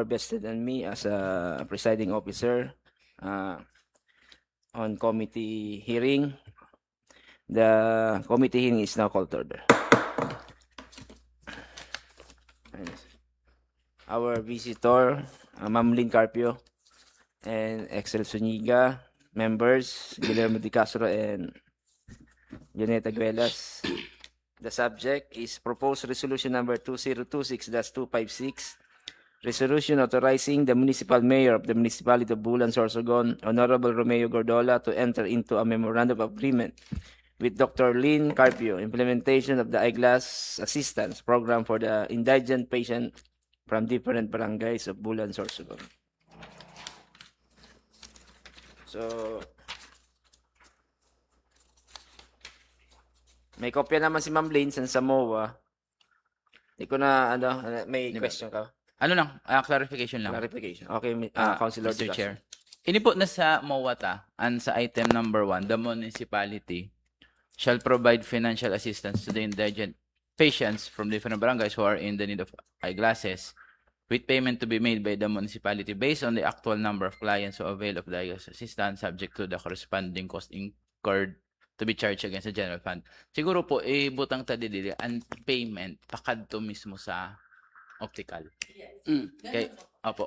vested on me as a presiding officer on committee hearing. The committee hearing is now called to order. Our visitor, Ma'am Lynn Carpio and Excel Zuniga, members, Guillermo Di Castro and Joneta Guelas. The subject is proposed resolution number 2026-256, resolution authorizing the municipal mayor of the municipality of Bulan, Sorsogon, Honorable Romeo Gordola, to enter into a memorandum of agreement with Dr. Lynn Carpio, implementation of the eyeglass assistance program for the indigent patient from different barangays of Bulan, Sorsogon. So, may kopya naman si Ma'am Lynn sa MOA. Hindi ko na, may question ka? Ano lang, clarification lang. Clarification. Okay, Councilor Mr. Di Castro. Chair. Iniput na sa MOATA and sa item number 1, the municipality shall provide financial assistance to the indigent patients from different barangays who are in the need of eyeglasses, with payment to be made by the municipality based on the actual number of clients who avail of the eyeglass assistance, subject to the corresponding cost incurred to be charged against the general fund. Siguro po, butang tadidili, ang payment, pakadto mismo sa optical.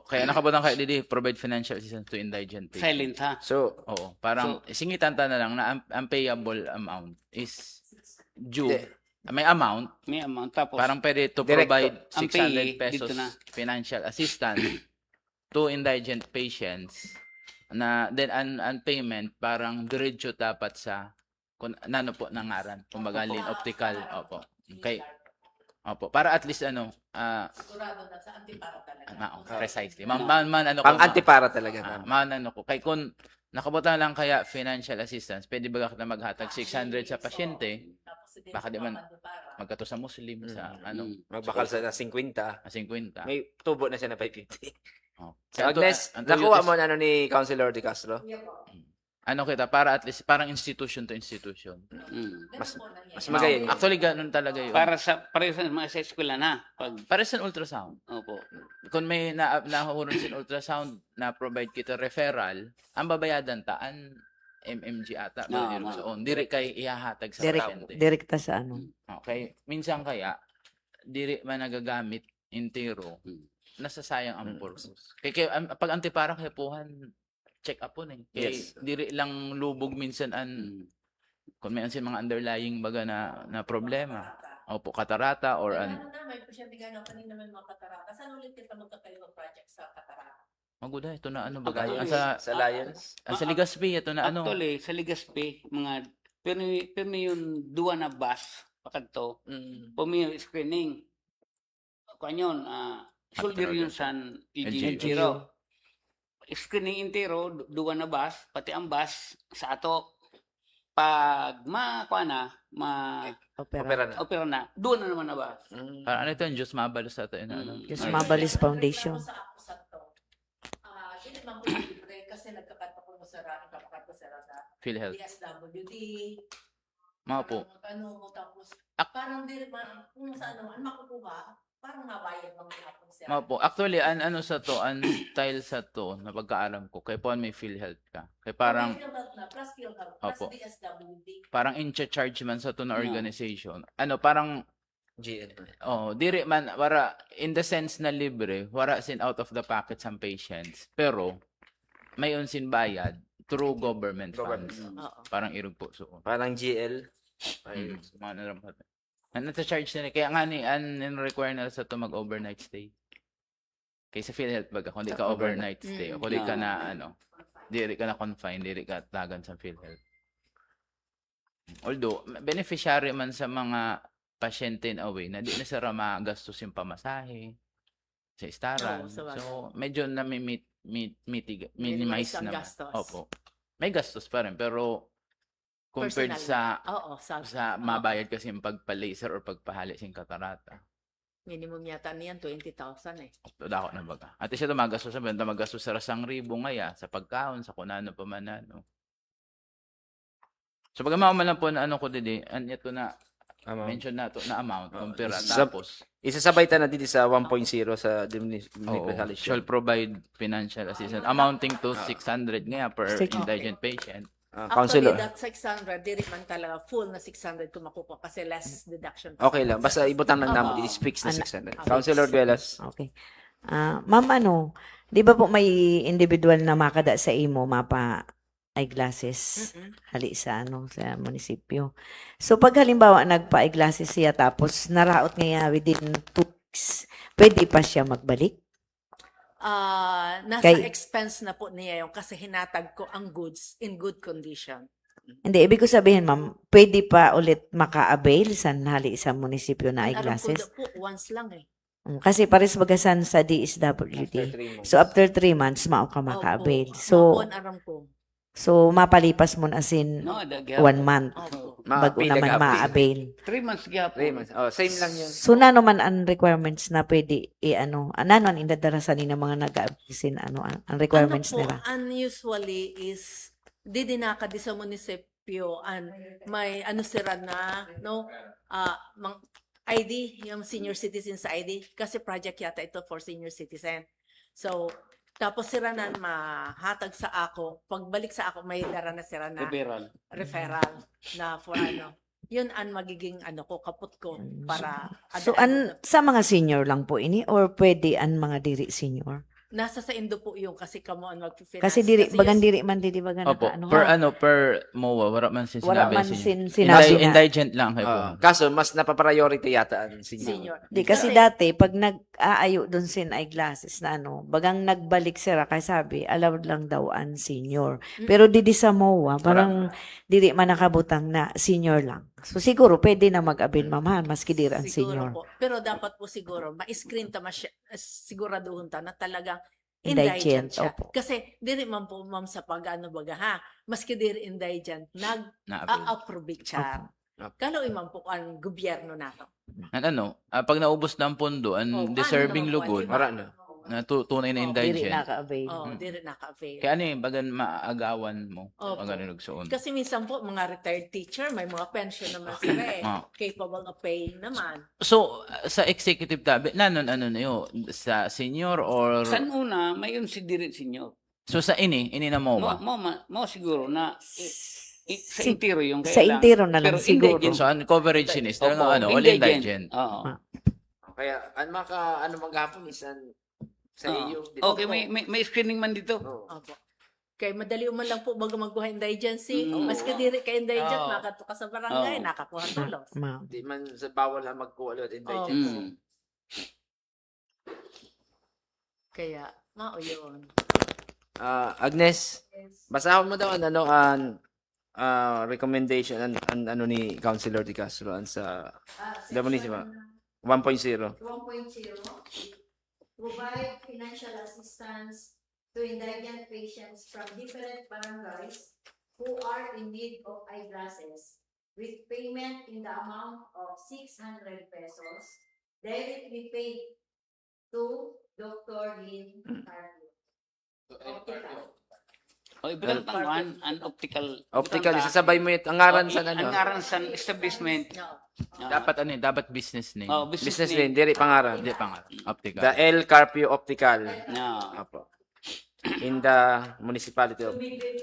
Kaya nakabutang kayo didi, provide financial assistance to indigent patients. Silent, ha? So, Oo, parang singitan ta na lang na ang payable amount is due. May amount, May amount. Tapos, parang pwede to Directo. provide Ang 600 pay, pesos dito na. financial assistance to indigent patients na then ang payment parang diretso dapat sa kung ano po nangaran, kumbaga Lin Optical. Opo. Okay. Opo, para at least Sigurado na sa antipara talaga. precisely. Ano pang ko, antipara talaga. ano ko. Kay kung nakabutan lang kaya financial assistance, pwede ba ka na maghatag 600 sa pasyente? Baka di man magkato sa Muslim sa Magbakal sa 50. 50. May tubo na siya na 550. Oh. So, Agnes, nakuha mo na ni Councilor Di Castro? Ano kita, para at least, parang institution to institution. Mas magayon. Actually, ganun talaga yun. para sa mga sa eskwela na. Para sa ultrasound. Opo. Kung may nahurun sa ultrasound na provide kita referral, ang babayadan ta, ang MMG ata. Diri kay ihahatag sa pasyente. Direkta sa ano. Okay. Minsan kaya, diri man nagagamit intero, nasasayang ang purpose. Kaya pag antipara kaya puhan, check up po na. Kaya diri lang lubog minsan kung may ansin mga underlying baga na problema. Opo, katarata or May pasyente gano'n kanina may mga katarata. Saan ulit kita magkakayo ng project sa katarata? maguda, ito na ano baga. Sa Lions? Sa Legazpi, ito na ano. Actually, sa Legazpi, pero yung duwa na bus, pakadto, pumi yung screening. Kung yun, shoulder yun sa LGU. Screening intero, duwa na bus, pati ang bus sa ato. Pag opera na, doon na naman na bus. Parang ano ito, yung Diyos mabalos sa ito. Diyos Mabalis Foundation. Hindi man po libre kasi nagkakatapo mo sa PhilHealth. DSWD. Mga po. Tapos, parang di man, kung sa ano, makukuha, parang mabayad ng hapon siya. Mga po. Actually, ano sa to, ang style sa to, na pagkaalam ko, kaya po may PhilHealth ka. Kaya parang, Plus PhilHealth, Opo. plus DSWD. parang in-charge man sa to na organization. Parang, GL. diri man, wara, in the sense na libre, wara sin out of the pocket some patients. Pero, may unsin bayad through government funds. Parang irog po. So, Parang GL. mga nararamdaman. Nata-charge nila. Kaya nga require nila sa to mag-overnight stay. Kaysa PhilHealth baga, kung di ka overnight stay, o kung di ka na, diri ka na confined, diri ka tagan sa PhilHealth. Although, beneficiary man sa mga pasyente in a way na di na sila magastos yung pamasahe sa istaran. So, medyo na minimize na. Opo. May gastos pa rin, pero compared sa mabayad kasi yung pagpa-laser or pagpahali sa katarata. Minimum yata niyan, 20,000 eh. Dako na baga. At siya tumagastos sa benta, magastos sa 1,000 ngaya, sa pagkaon, sa kunano pa man. So, pag lang po na ano ko didi, ito na, Amount. mention na to na amount Oh, kumpira sab- tapos Isasabay ta na dito sa 1.0 sa oo, municipality. shall provide financial assistance amounting to 600 nga per Six- indigent patient. Councilor. Actually, that 600, diri man talaga full na 600 kung makukuha kasi less deduction. Okay lang. Basta ibutang lang namin. Oo. It is fixed na Ana- 600. Okay. Councilor Duelas. Okay. Ma'am, di ba po may individual na makada sa imo, mapa eyeglasses, hali sa sa munisipyo. So, pag halimbawa nagpa-eyeglasses siya tapos naraot niya within 2 weeks, pwede pa siya magbalik? Nasa Kay- expense na po niya yung kasi hinatag ko ang goods in good condition. Hindi, ibig ko sabihin, ma'am, pwede pa ulit maka-avail sa hali sa munisipyo na Alam ko eyeglasses? po, once lang eh. Kasi pares bagasan sa DSWD. So, after 3 months, mao ka maka-avail. So, aram ko. mapalipas mo na sin No, 1 month. Opo. Bago naman ma-avail. 3 months gihapon. 3 months. Oh, same lang yun. So, na naman ang requirements na pwede, ano ang indadarasan ni mga nag-aabisin, ang requirements ano po, nila. unusually is, di dinaka di sa munisipyo, may sira na, no? ID, yung senior citizens ID, kasi project yata ito for senior citizen. So, tapos sira na mahatag sa ako, pagbalik sa ako, may dara na sira na Liberal. referral na for yun ang magiging ko, kaput ko para So, sa mga senior lang po ini or pwede ang mga diri senior? nasa sa Indo po yung kasi kamo ang mag-finance. Kasi diri, bagan yung- diri man, diri bagan Opo, naka, per MOA wala man sin wala sinabi man sa inyo. sinabi na. Indigent lang kayo po. Kaso, mas napapriority yata ang senior. senior. Di kasi dati pag nag-aayo doon sin eyeglasses na bagang nagbalik sila kay sabi allowed lang daw ang senior. Pero di sa MOA parang diri man nakabutang na senior lang. So siguro pwede na mag-avail mamahan maski diri ang Siguro senior. po. Pero dapat po siguro, ma-screen ta siguraduhon ta na talagang Indigent, indigent siya. opo. Kasi diri man po ma'am sa pag-ano baga ha, maski diri indigent, Na-avail. nag-approve siya. Opo. Kalo imam po ang gobyerno nato. Pag naubos na ang pondo, ang Oh, deserving paano naman lugod, po, Mara na. na tunay na Oh, Diri indigent. naka-avail. Oh, diri naka-avail. Kaya bagan maagawan mo Opo. pag nagsuon. Kasi minsan po mga retired teacher, may mga pension naman sila eh. Ah. Capable of paying naman. So, sa executive tabi, ano na yun? Sa senior or... San una, mayon si Dirit Senyor. So, sa ini na mo ba? Mo siguro na sa Si- intiro yung sa kailangan. intiro na lang Pero siguro. indigent. So, ang coverage yun is talagang Opo, wala indigent. Oo. Kaya, maghapon isan sa Oo. iyo. Okay, may screening man dito. Opo. Kay madali man lang po bago magkuha indigency. Mm. Maski diri kay indigent, Oo. nakato ka sa barangay, Oo. nakakuha tulos. Ma'am. Di man sa bawal na magkuha ulit indigent. Mm. Kaya, mao yun. Agnes, basahon mo daw ang recommendation ni Councilor De Castro sa Municipal 1.0. 1.0 provide financial assistance to indigent patients from different barangays who are in need of eyeglasses with payment in the amount of 600 pesos directly paid to Dr. Lynn Carpio. O, ibutang tanguan, an optical. Optical, ibutang ta- isasabay mo yung angaran sa Ang ngaran sa establishment. Dapat business name. business din, diri pangaran. Hindi pa nga. Optical. The L Carpio Optical. No. Apo. In the municipality To of be paid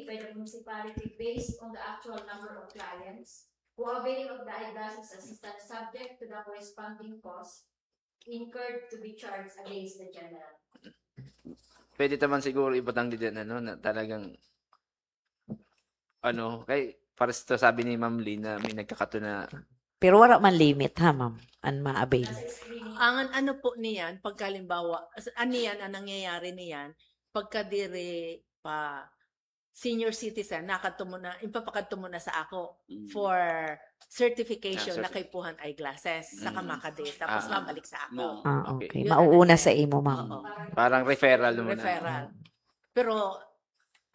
by the municipality based on the actual number of clients who avail of the eyeglasses assistance subject to the corresponding cost incurred to be charged against the general. pwede naman siguro ibutang din na talagang kay para sa sabi ni Ma'am Lee na may nagkakato na Pero wala man limit ha, ma'am, ang ma-avail. Nasa screening Ang ano po niyan, pagkalimbawa, ang nangyayari niyan, pagka diri pa senior citizen, ipapakadto mo na sa ako for certification na kay puhan eyeglasses sa kamakade. Tapos Ah. mabalik sa ako. No. Okay. Okay. Yun Mauuna ang sa imo, ma'am. Oo. parang referral mo na. Referral. Pero,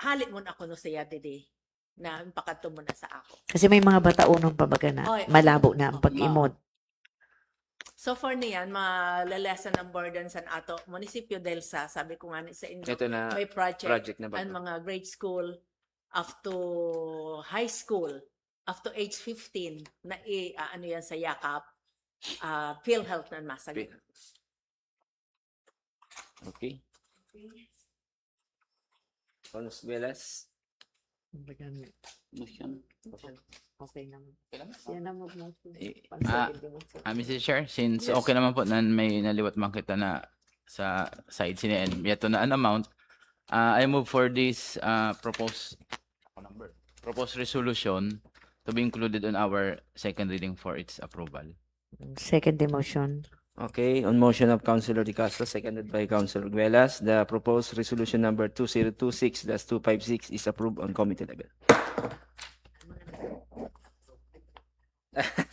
halik mo na ako no siya, didi, na ipakadto mo na sa ako. Kasi may mga bataunong pabaga na Oy. malabo na ang pag-imod. So for niyan, malalesen ang burden sa ato munisipyo dahil sabi ko nga sa inyo, Ito na may project project na ba? ang mga grade school up to high school up to age 15 na ano yan sa yakap, PhilHealth na masagot. Okay. Cons Velas. Motion. Okay naman. Yan na mag-motion. Mr. Chair, since okay naman po na may naliwat man kita na sa side si and yato na an amount, I move for this proposed resolution to be included on our second reading for its approval. Second motion. Okay, on motion of Councilor De Castro, seconded by Councilor Guelas, the proposed resolution number 2026-256 is approved on committee level.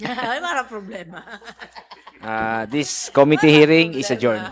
Ay, para problema. This committee hearing is adjourned.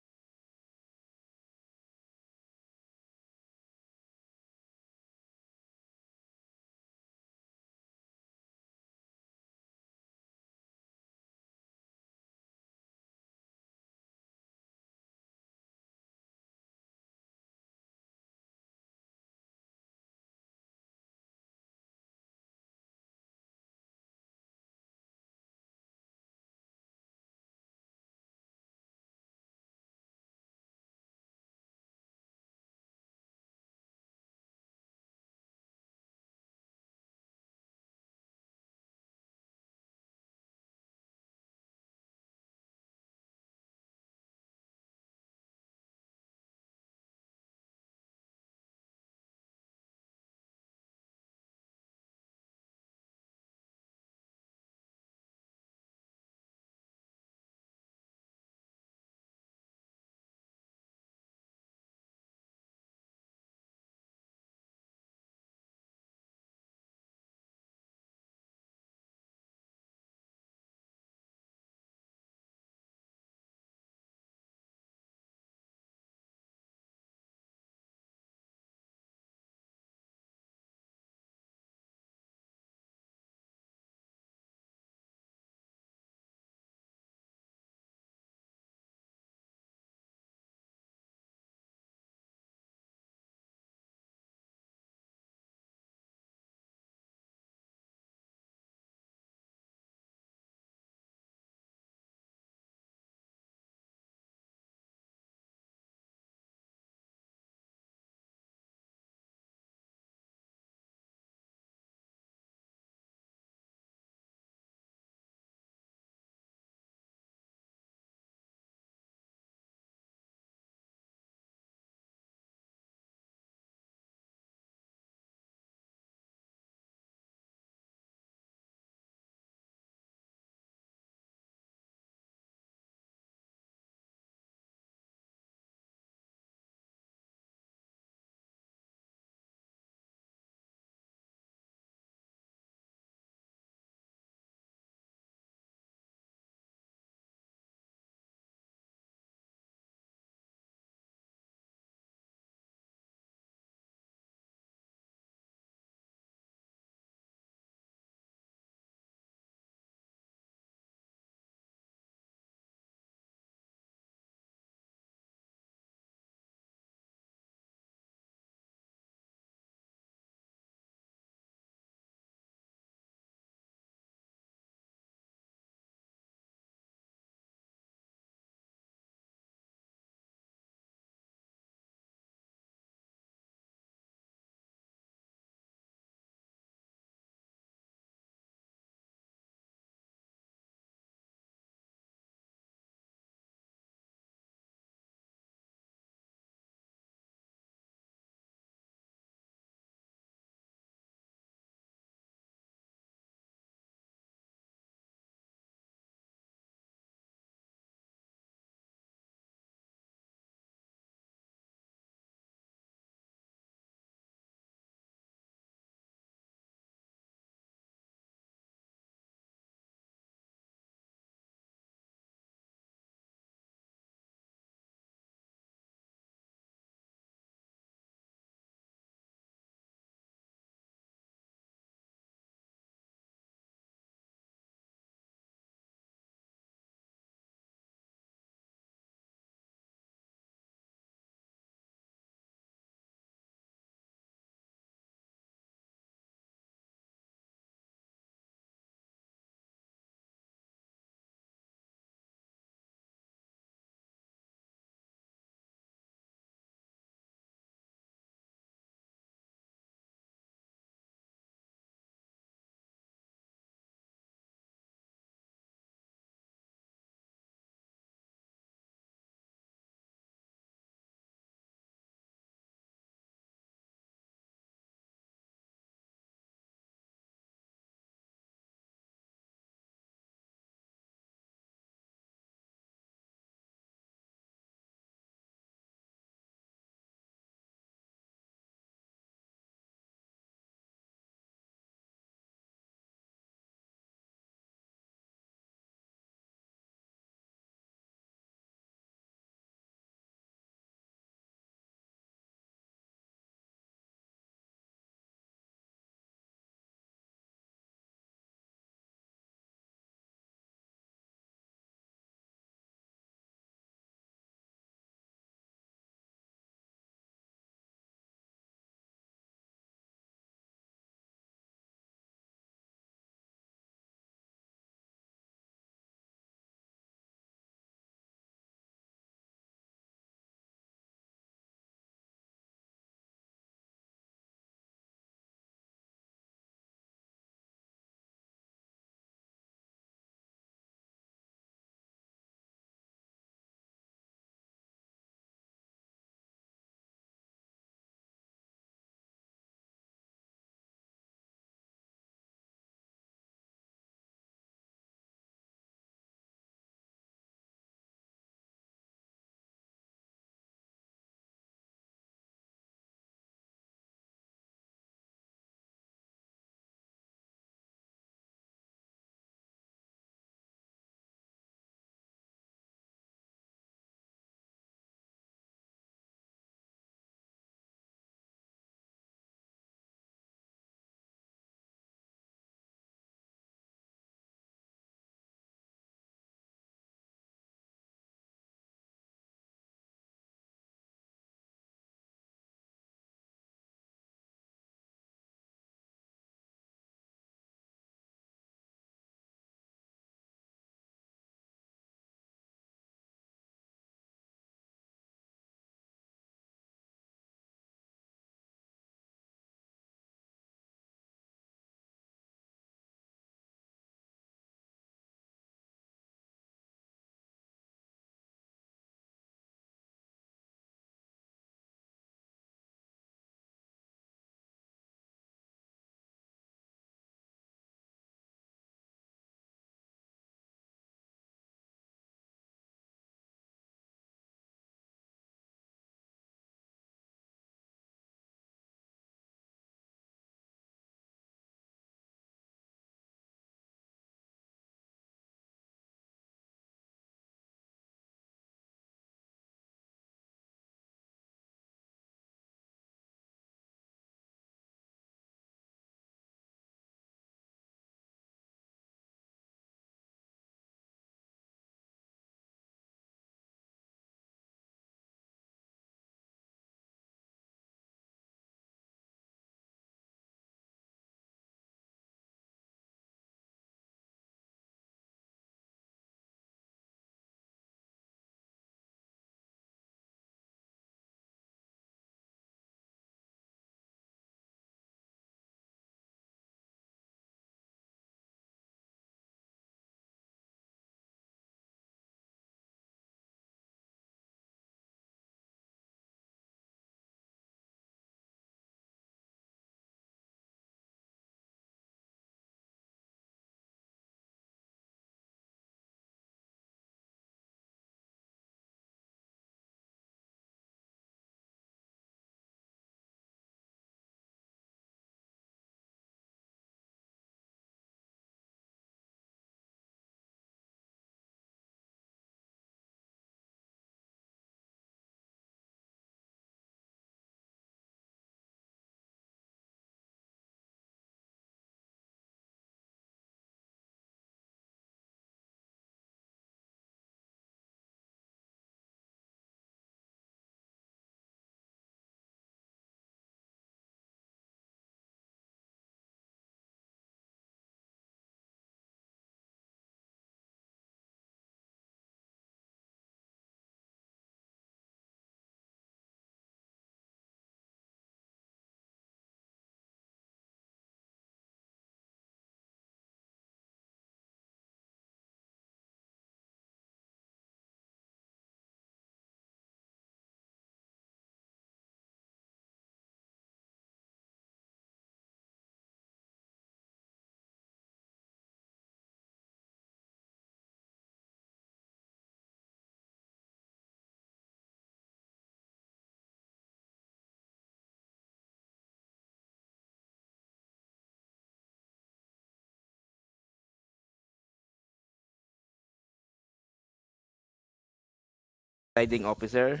Presiding Officer,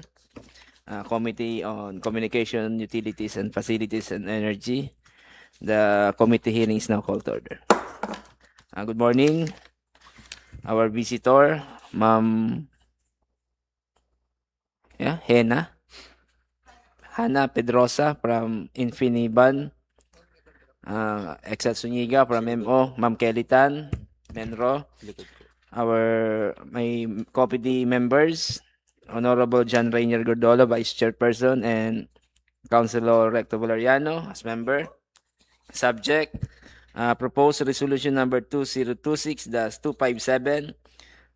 Committee on Communication, Utilities and Facilities and Energy. The committee hearing is now called to order. Good morning, our visitor, Ma'am Hannah Pedrosa from Infiniban, Excel Zuniga from MO, Ma'am Kelly Tan, Menro, my committee members, Honorable John Rainier Gordolo, Vice Chairperson, and Councilor Recto Valeriano as member. Subject, proposed resolution number 2026-257,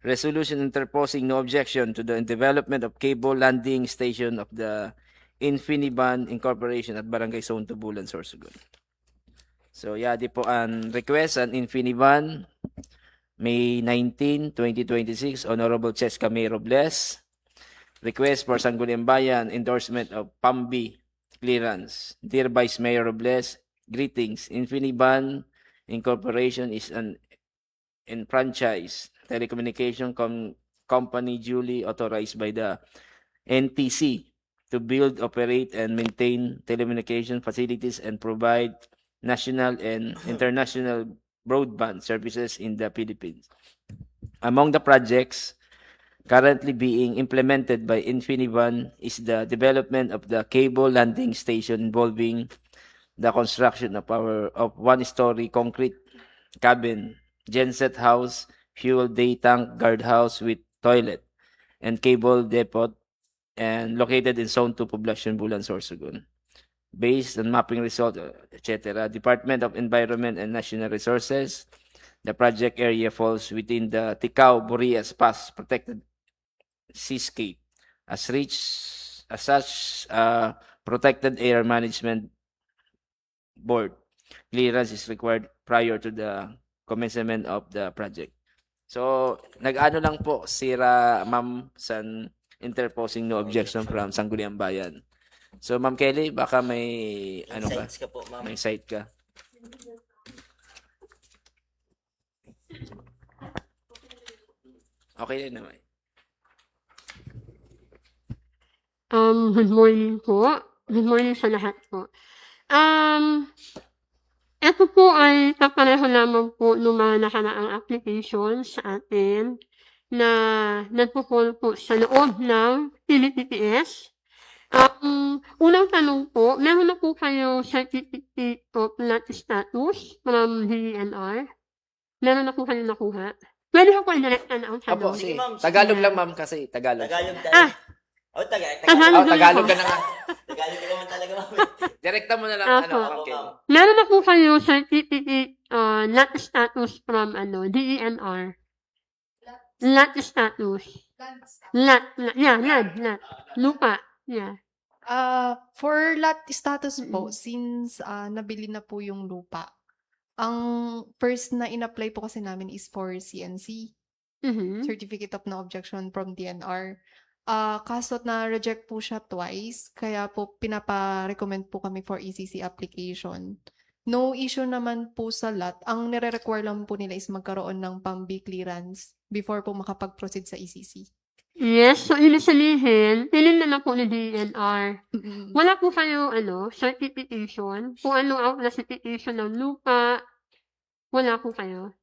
resolution interposing no objection to the development of cable landing station of the Infiniban Incorporation at Barangay Zone Tubulan, Sorsogon. So, di po ang request ang Infiniban, May 19, 2026, Honorable Cheska May Robles. Request for Sangguniang Bayan, endorsement of PAMBI clearance. Dear Vice Mayor Robles, greetings. Infiniban Incorporation is an enfranchised telecommunication company duly authorized by the NTC to build, operate, and maintain telecommunication facilities and provide national and international broadband services in the Philippines. Among the projects currently being implemented by Infiniban is the development of the cable landing station involving the construction of one-story concrete cabin, genset house, fuel day tank guardhouse with toilet, and cable depot, and located in Zone 2 Poblacion, Bulan, Sorsogon. Based on mapping result, etc., Department of Environment and National Resources, the project area falls within the Ticao-Burias Pass Protected Seascape. As such, Protected Air Management Board clearance is required prior to the commencement of the project. So, nag-ano lang po sira ma'am sa interposing no objection from Sangguniang Bayan. So, Ma'am Kelly, baka may ano ka? Insights ka po, ma'am. May insight ka. Okay na naman. Good morning po. Good morning sa lahat po. Ito po ay kapareho lamang po ng mga nakaraang applications sa atin na nagpo-fall po sa loob ng PDPS. Unang tanong po, meron na po kayo certificate of lot status from DENR? Meron na po kayo nakuha? Pwede ko po i-directan ang Opo, tanong. sige. ma'am. Tagalog lang ma'am kasi Tagalog. Tagalog tayo. Ah! Oh, Tagalog. Tagalog ka na nga. Tagalog ka naman talaga, ma'am. Direkta mo na lang Opo. ano, Ma'am Opo, Kelly. ma'am. Meron na po kayo certificate lot status from DENR? Lot status. Lot. Yeah, land. Lupa. Yeah. For lot status po, since nabili na po yung lupa, ang first na in-apply po kasi namin is for CNC, Mhm. Certificate of No Objection from DNR. Kaso na-reject po siya twice, kaya po pinapa-recommend po kami for ECC application. No issue naman po sa lot. Ang nire-require lang po nila is magkaroon ng PAMBI clearance before po makapag-proceed sa ECC. Yes, so ibig sabihin, pilin na po ni DNR. Wala po kayo, certification, kung ano ang classification ng lupa, wala po kayo.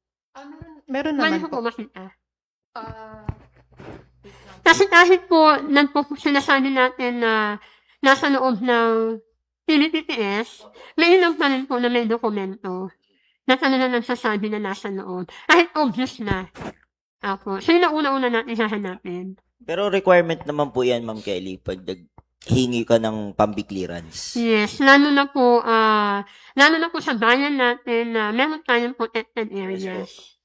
Meron Wala naman ko po po. makita. Wait lang. Kasi kahit po, sinasabi natin na nasa loob ng PDPS, may ilang pa rin po na may dokumento na talaga nagsasabi na nasa loob. Kahit obvious na. Ako. So, yun ang una-una natin hahanapin. Pero requirement naman po yan, Ma'am Kelly, pag hingi ka ng PAMBI clearance. Yes, lalo na po sa bayan natin na meron tayong protected areas.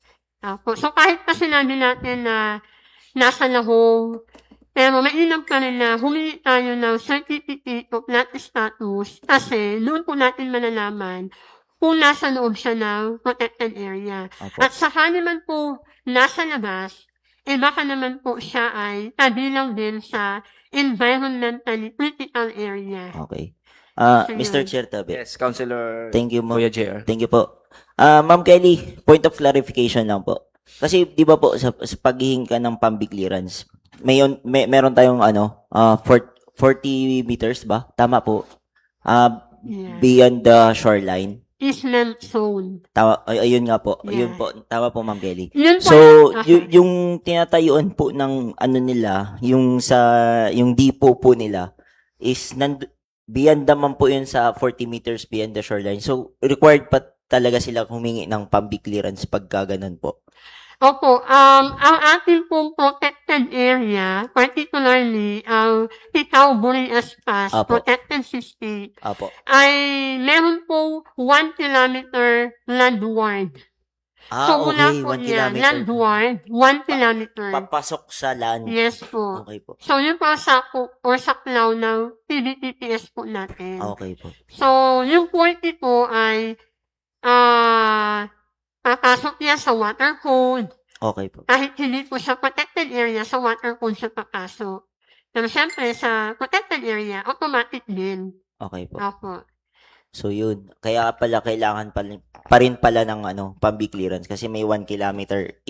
So kahit pa sinabi natin na nasa lahong, pero mainam pa rin na humingi tayo ng certificate of lot status kasi noon po natin malalaman kung nasa loob siya ng protected area. Opo. At saka naman po nasa labas, baka naman po siya ay kabilang din sa environmentally critical area. Okay. Ayun. Mr. Chair Tabe. Yes, Councilor Thank you, ma'am. Kuya JR. Thank you po. Ma'am Kelly, point of clarification lang po. Kasi di ba po sa paghihingi ka ng PAMBI clearance, meron tayong 40 meters ba? Tama po. Yeah. Beyond the shoreline. Easement zone. Ayun nga po. Yeah. Ayun po. Tama po, Ma'am Kelly. Yun po So, yung- yung tinatayuan po ng nila, yung depot po nila is beyond naman po yun sa 40 meters beyond the shoreline. So, required pa talaga sila humingi ng PAMBI clearance pagka ganun po. Opo, ang ating pong protected area, particularly ang Titaw-Burias Pass, Apo. protected estate, Apo. ay meron pong 1 kilometer landward. So, mula Okay. po 1 yan, kilometer. landward, 1 kilometer. Papasok sa land. Yes po. Okay po. So, yun po ang sakop or saklaw ng PBTPS po natin. Okay po. So, yung 40 po ay papasok niya sa water code. Okay po. Kahit hindi po sa protected area, sa water code siya papasok. Pero syempre, sa protected area, automatic din. Okay po. Opo. So yun, kaya pala kailangan pa rin pala ng PAMBI clearance kasi may 1 kilometer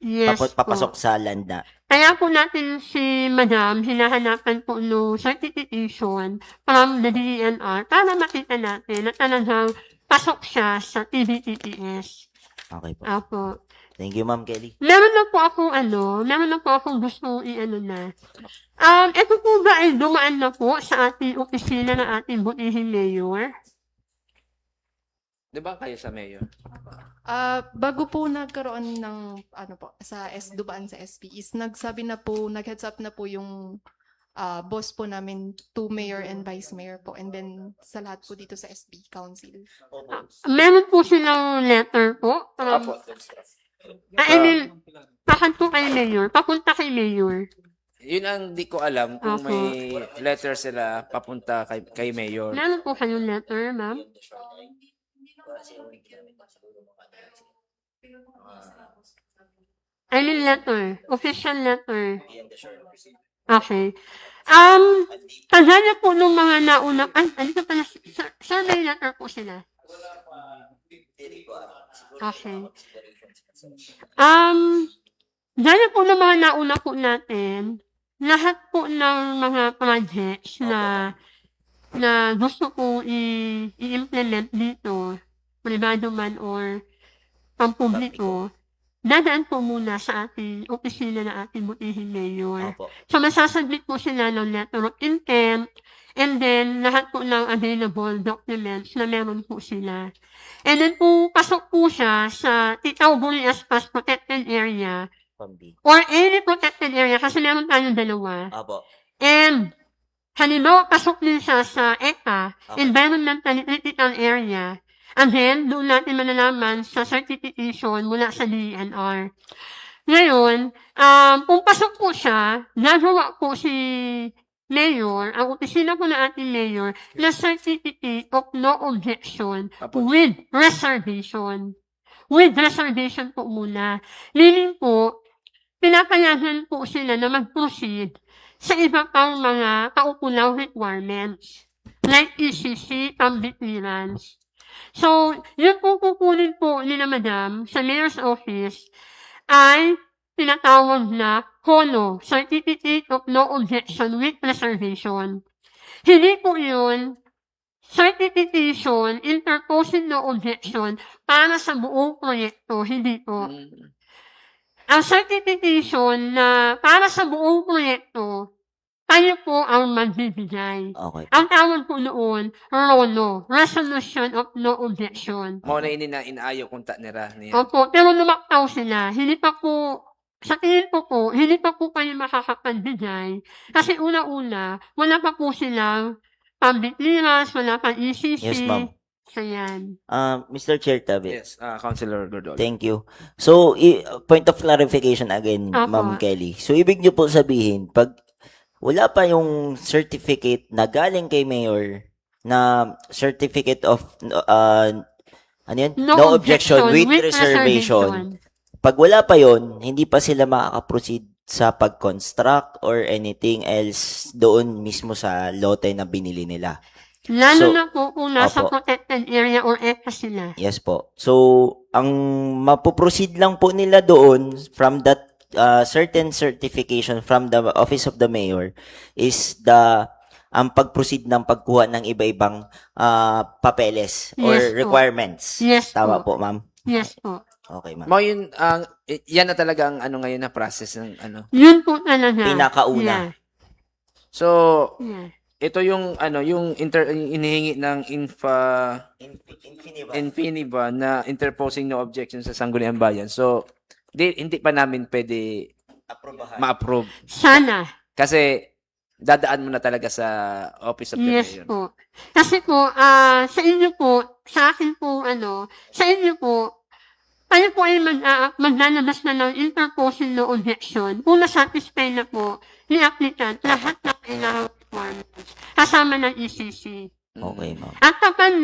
Yes papasok po. sa land na. Kaya po natin si Madam, hinahanapan po no certification from the DENR para makita natin na talagang pasok siya sa PBTPS. Okay po. Opo. Thank you, Ma'am Kelly. Meron na po akong gusto na. Ito po ba ay dumaan na po sa ating opisina ng ating butihing mayor? Di ba kayo sa mayor? Bago po nagkaroon ng dumaan sa SP is nag-heads up na po yung boss po namin to mayor and vice mayor po and then sa lahat po dito sa SB council. Meron po silang letter po. Papunta kay mayor. Yun ang di ko alam kung Opo. may letter sila papunta kay mayor. Meron po kayong letter, ma'am? Letter. Official letter. Okay. Kagaya po nung mga nauna, dito pala, sir, may letter po sila. Okay. Gaya po ng mga nauna po natin, lahat po ng mga projects na gusto po i-implement dito, privado man or pampubliko, dadaan po muna sa ating opisina na ating butihing mayor. Opo. So, masasubmit po sila ng letter of intent and then lahat po ng available documents na meron po sila. And then po, pasok po siya sa Titaw-Burias Pass Protected Area PAMBI. or any protected area kasi meron tayong dalawa. Opo. And, halimbawa, pasok din siya sa ECA, Okay. Environmentally Critical Area. And then, doon natin malalaman sa certification mula sa DENR. Ngayon, kung pasok po siya, nagawa po si Mayor, ang opisina po ng ating Mayor, na certificate of no objection with reservation. With reservation po muna. Meaning po, pinapayagan po sila na mag-proceed sa iba pang mga kaukulang requirements like ECC, PAMBI clearance. So, yung po kukunin po nila Madam sa Mayor's Office ay tinatawag na CONO, Certificate of No Objection with Reservation. Hindi po yun certification, interposing no objection para sa buong proyekto, hindi po. Ang certification na para sa buong proyekto, tayo po ang magbibigay. Okay. Ang tawag po noon, RONO, Resolution of No Objection. Mo na ini na inaayo kung ta nira niya. Opo, pero lumaktaw sila. Hindi pa po, sa tingin ko po, hindi pa po kayo makakapagbigay. Kasi una-una, wala pa po silang public clearance, wala pa ECC. Yes, ma'am. So, yan. Mr. Chair Tabi. Yes, Councilor Gordon. Thank you. So, point of clarification again, Apo. Ma'am Kelly. So, ibig niyo po sabihin, pag wala pa yung certificate na galing kay Mayor na certificate of ano yun? No objection with reservation. Pag wala pa yon, hindi pa sila makaka-proceed sa pag-construct or anything else doon mismo sa lote na binili nila. Lalo So, na po kung nasa opo. protected area or ECA sila. Yes po. So, ang mapoproceed lang po nila doon from that certain certification from the Office of the Mayor is ang pag-proceed ng pagkuha ng iba-ibang papeles or Yes po. requirements. Yes Tama po. po, ma'am? Yes po. Okay, ma'am. Mga yun, yan na talaga ang ano ngayon na process ng ano. Yun po talaga. Pinakauna. So, Yeah. ito yung ano, yung inihingi ng Infiniba na interposing no objection sa Sangguniang Bayan. So, hindi pa namin pwede ma-approve. Sana. Kasi, dadaan mo na talaga sa Office of the Yes Mayor. po. Kasi po, sa inyo po, sa akin po, sa inyo po, kayo po ay maglalabas na ng interposing no objection. Kung na-satisfy na po ni applicant lahat ng kailangan requirements kasama ng ECC. Okay, ma'am. At kapag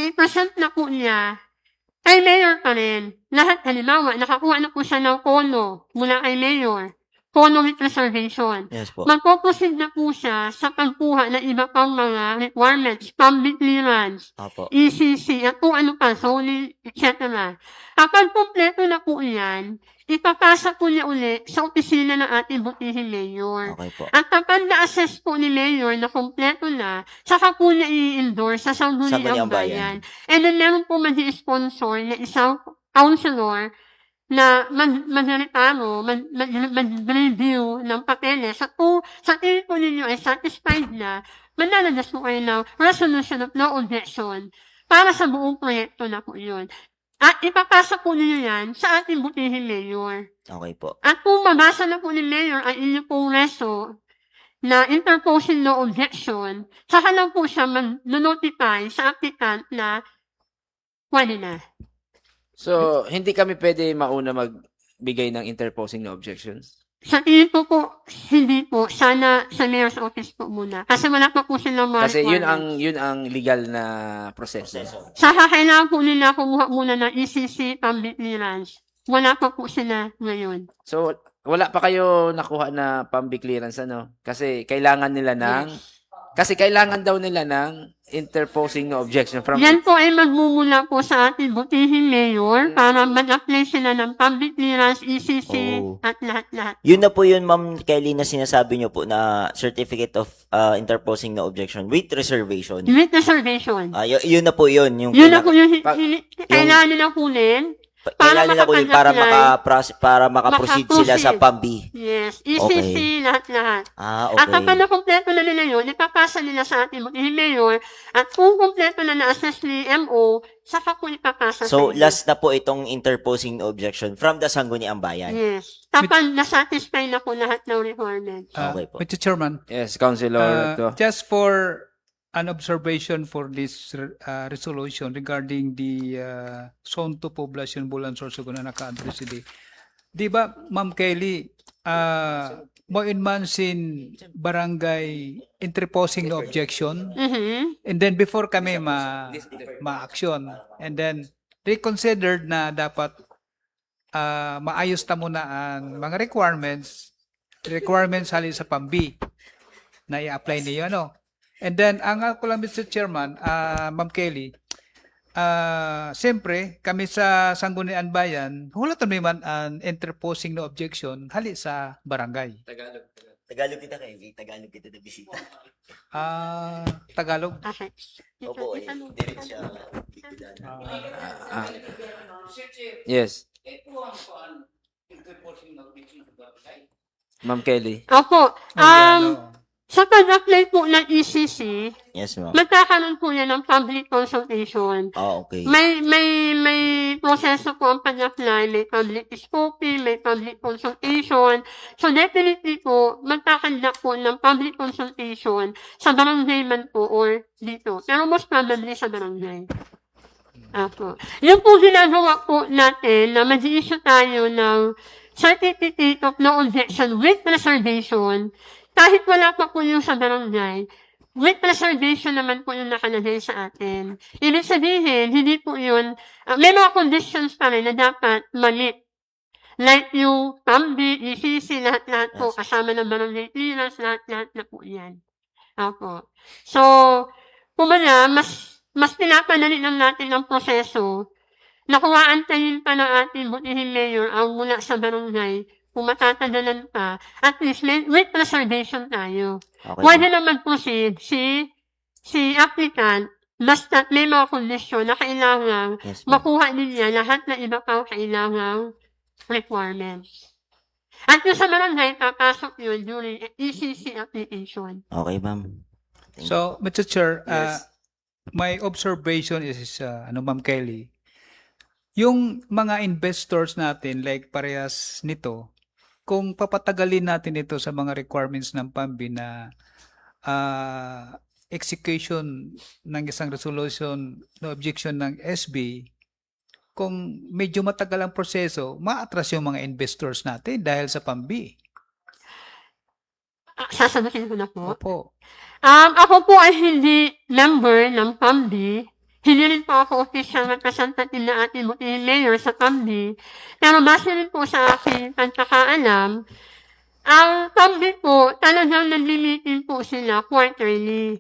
i-present na po niya, kay Mayor pa rin. Lahat, halimbawa, nakakuha na po siya ng kono mula kay Mayor. Kono with reservation. Yes po. Magpo-proceed na po siya sa pagkuha ng iba pang mga requirements, public clearance, Opo. ECC, at kung ano pa, zoning, etc. Kapag kumpleto na po yan, ipapasa po niya uli sa opisina ng ating butihing mayor. Okay po. At kapag na-assess po ni mayor na kumpleto na, saka po niya i-endorse sa Sangguniang Sangguniang Bayan. Bayan. And then meron po mag-sponsor na isang counselor na mag-review ng papeles. At kung sa tingin po ninyo ay satisfied na, manlalabas po kayo ng resolution of no objection para sa buong proyekto na po yun. At ipapasa po ninyo yan sa ating butihing mayor. Okay po. At kung mabasa na po ni mayor ang inyo pong reso na interposing no objection, saka lang po siya mag-notify sa applicant na wala na. So, hindi kami pwede mauna magbigay ng interposing no objections. Sa tingin ko po, hindi po. Sana sa mayor's office po muna. Kasi wala pa po silang mga Kasi requirements. yun ang legal na proseso. Saka kailangan po nila kumuha muna ng ECC public clearance. Wala pa po sila ngayon. So, wala pa kayo nakuha na public clearance, ano? Kasi kailangan daw nila ng interposing no objection from Yan po ay magmumula po sa ating butihing mayor para mag-apply sila ng public clearance, ECC, Oh. at lahat-lahat. Yun na po yun, Ma'am Kelly, na sinasabi nyo po na Certificate of Interposing No Objection with Reservation. With reservation. Yun na po yun. Yung Yun na po yung Pag- kailangan nila kunin. kailangan nila po yun para makaproceed sila sa PAMB. Yes, ECC, lahat-lahat. Okay. At kapag na-kompleto na nila yun, ipapasa nila sa ating butihing mayor. At kung kompleto na na-assess ni MO, saka po ipapasa So, sa inyo. last na po itong interposing no objection from the Sangguniang Bayan. Yes. Kapag na-satisfy na po lahat ng requirements. Okay po. Mr. Chairman, Yes, Councilor. just for an observation for this resolution regarding the Zone 2 Poblacion Bulan Sorsogon na naka-address today. Di ba, Ma'am Kelly, mo in Mansin Barangay interposing no objection, and then before kami ma-action, and then reconsidered na dapat maayos na muna ang mga requirements halin sa PAMB na i-apply niyo, ano? And then, ang ako lang, Mr. Chairman, Ma'am Kelly, siyempre, kami sa Sangguniang Bayan, wala to naman ang interposing no objection hali sa barangay. Tagalog kita kayo. Tagalog kita na bisita. Tagalog. Okay. Opo, direct siya. Yes, Ma'am Kelly. Opo. Ano? Sa pag-apply po ng ECC, Yes, ma'am. magkakaroon po yan ng public consultation. Okay. May proseso po ang pag-apply, may public scoping, may public consultation. So definitely po, magkakanda po ng public consultation sa barangay man po or dito. Pero most probably sa barangay. Apo. Yung po ginagawa po natin na mag-issue tayo ng Certificate of No Objection with Reservation, kahit wala pa po yung sa barangay, with reservation naman po yung nakalagay sa atin. Ibig sabihin, hindi po yun, may mga conditions pa rin na dapat ma-meet. Like yung PAMB, ECC, lahat-lahat po, kasama ng barangay clearance, lahat-lahat na po yan. Opo. So, kumbaga, mas pinapanali lang natin ang proseso na kung aantayin pa ng ating butihing mayor ang mula sa barangay kung matatagalan pa, at least with reservation tayo. Okay. Pwede naman proceed si applicant basta may mga kondisyon na kailangan Yes, ma'am. makuha niya lahat na iba pang kailangang requirements. At yung sa barangay, papasok yun during ECC application. Okay, ma'am. Thank you. So, Mr. Chair, Yes. my observation is, Ma'am Kelly, yung mga investors natin, like parehas nito, kung papatagalin natin ito sa mga requirements ng PAMBI na execution ng isang resolution no objection ng SB, kung medyo matagal ang proseso, maatras yung mga investors natin dahil sa PAMBI. Sasagutin ko na po. Opo. Ako po ay hindi member ng PAMBI. Hindi rin po ako official representative na ating mayor sa PAMBI. Pero base rin po sa aking pagkakaalam, ang PAMBI po talagang nag-meeting po sila quarterly.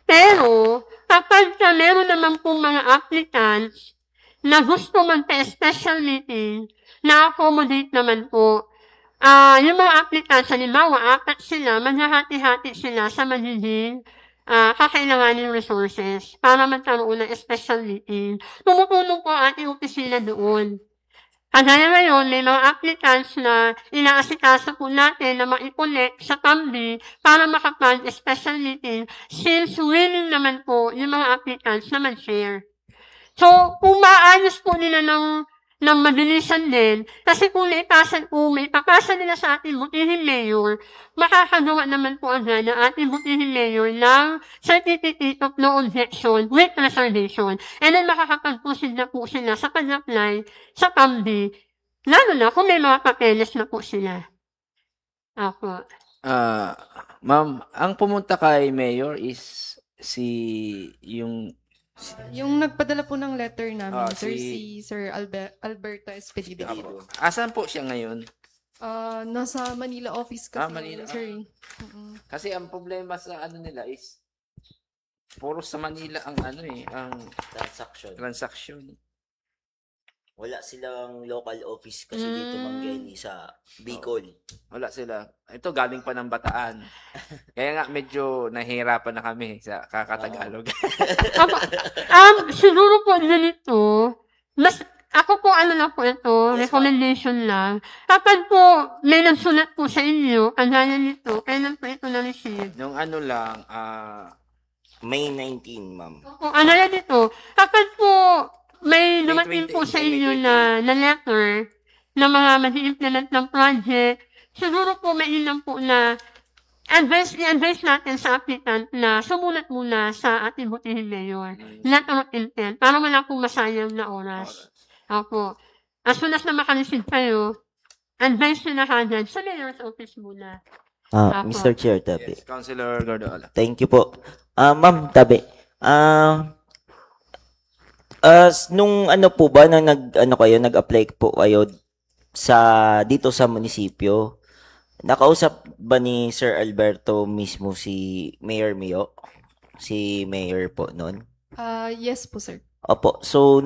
Pero kapag meron naman po mga applicants na gusto magpa-special meeting, na-accommodate naman po. Yung mga applicants, halimbawa, 4 sila, maghahati-hati sila sa magiging kakailanganin resources para magkaroon ng special meeting. Tumutulong po ang ating opisina doon. Kagaya ngayon, may mga applicants na inaasikaso po natin na maikulit sa PAMBI para makapag-special meeting since willing naman po yung mga applicants na mag-share. So, kung maayos po nila ng mabilisan din, kasi kung may papasa nila sa ating butihing mayor, makakagawa naman po agad ng ating butihing mayor ng certificate of no objection with reservation. And then makakapag-proceed na po sila sa pag-apply sa PAMBI, lalo na kung may mga papeles na po sila. Ako. Ma'am, ang pumunta kay Mayor is yung Yung nagpadala po ng letter namin, sir, si- si Sir Alberto Espedido. asan po siya ngayon? Nasa Manila office kasi, Manila. sir. Mm-mm. Kasi ang problema sa nila is puro sa Manila ang ang Transaction. transaction. Wala silang local office kasi dito, Ma'am Kelly, sa Bicol. Wala sila. Ito galing pa ng Bataan. Kaya nga medyo nahihirapan na kami sa kakatagalog. Siguro po ganito, ako po lang po ito, Yes, recommendation lang. Kapag po may nagsulat po sa inyo, kagaya nito, kailan po ito na-receive? Nung lang, May 19, ma'am. Opo, kagaya nito, kapag po may May dumating 20, po sa may inyo 20. na letter na mga mag-implement ng project, siguro po may ilan po na i-advise natin sa applicant na sumulat muna sa ating butihing mayor. Letter of intent, para wala pong masayang na oras. Opo. As soon as na makareceive kayo, advise nyo na kagad sa mayor's office muna. Apo. Mr. Chair, Tabi. yes, Councilor Gordola. Thank you po. Ma'am, Tabi. Nung po ba na nag-apply po kayo dito sa munisipyo, nakausap ba ni Sir Alberto mismo si Mayor Mio? Si Mayor po noon? Yes po, sir. Opo. So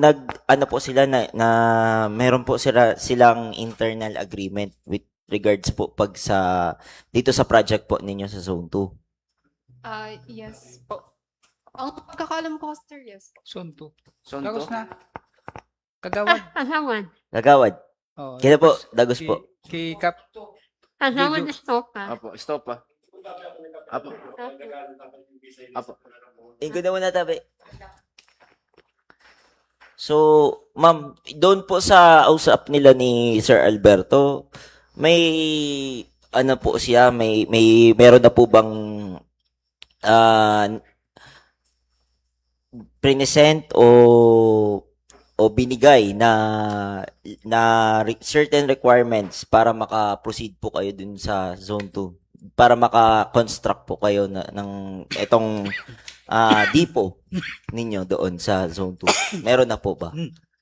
po sila na meron po silang internal agreement with regards po dito sa project po ninyo sa Zone 2. Yes po. Ang pagkakalam ko, sir, yes. Sonto. Sonto? Dagos na. Kagawad. Kagawad. Gagawad. Oh, Kaya po, Dagos po. Kay Kap. Kagawad Medyo- estopa. Apo, stop pa. Apo. Apo. Ingko na muna, Tabi. So, ma'am, doon po sa usap nila ni Sir Alberto, may po siya, meron na po bang present o binigay na certain requirements para maka-proceed po kayo dun sa Zone 2, para maka-construct po kayo ng itong depot ninyo doon sa Zone 2. Meron na po ba?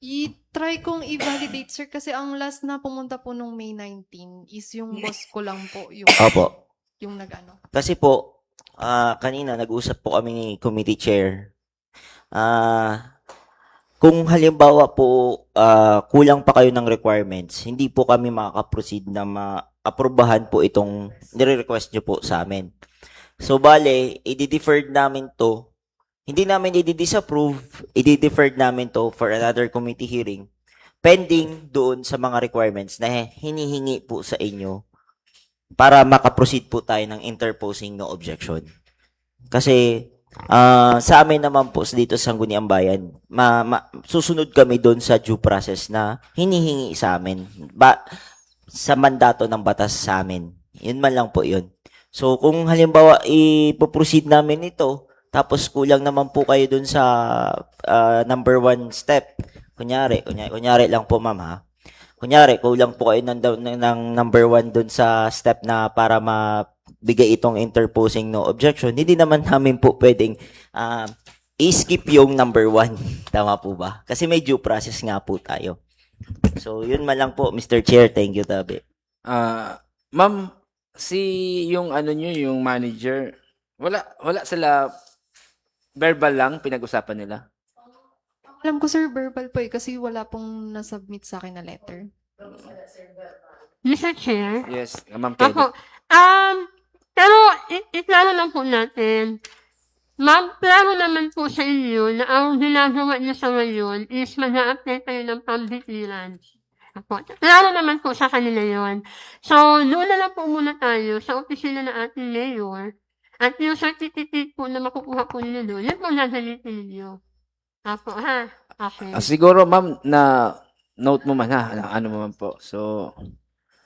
I-try kong i-validate, sir, kasi ang last na pumunta po nung May 19 is yung boss ko lang po, Opo. yung nag-ano. Kasi po, kanina nag-usap po kami ni committee chair. Kung halimbawa po kulang pa kayo ng requirements, hindi po kami makaka-proceed na aprubahan po itong nire-request nyo po sa amin. So, bale, i-deferred namin to. Hindi namin i-disapprove, i-deferred namin to for another committee hearing pending doon sa mga requirements na hinihingi po sa inyo para makaproceed po tayo ng interposing no objection. Kasi sa amin naman po dito sa Sangguniang Bayan, susunod kami doon sa due process na hinihingi sa amin sa mandato ng batas sa amin. Yun man lang po yun. So kung halimbawa ipoproceed namin ito, tapos kulang naman po kayo doon sa number 1 step. Kunyari lang po ma'am ha. Kunyari, kulang po kayo ng number 1 doon sa step na para mabigay itong interposing no objection. Hindi naman namin po pwedeng i-skip yung number 1. Tama po ba? Kasi may due process nga po tayo. So, yun man lang po, Mr. Chair. Thank you, Tabi. Ma'am, yung yung manager, wala sila verbal lang pinag-usapan nila. Alam ko, sir, verbal po kasi wala pong nasubmit sa akin na letter. Mr. Chair? Yes, Ma'am Kelly. Ako, pero iklaro lang po natin. Ma'am, plano naman po sa inyo na ang ginagawa niyo sa ngayon is mag-a-apply kayo ng public clearance. Ako, plano naman po sa kanila yon. So, doon na lang po muna tayo sa opisina ng ating mayor at yung certificate po na makukuha po ninyo doon, yun po gagamitin ninyo. Apo, ha? Okay. Siguro, ma'am, na note mo man ha, ano mo man po. So,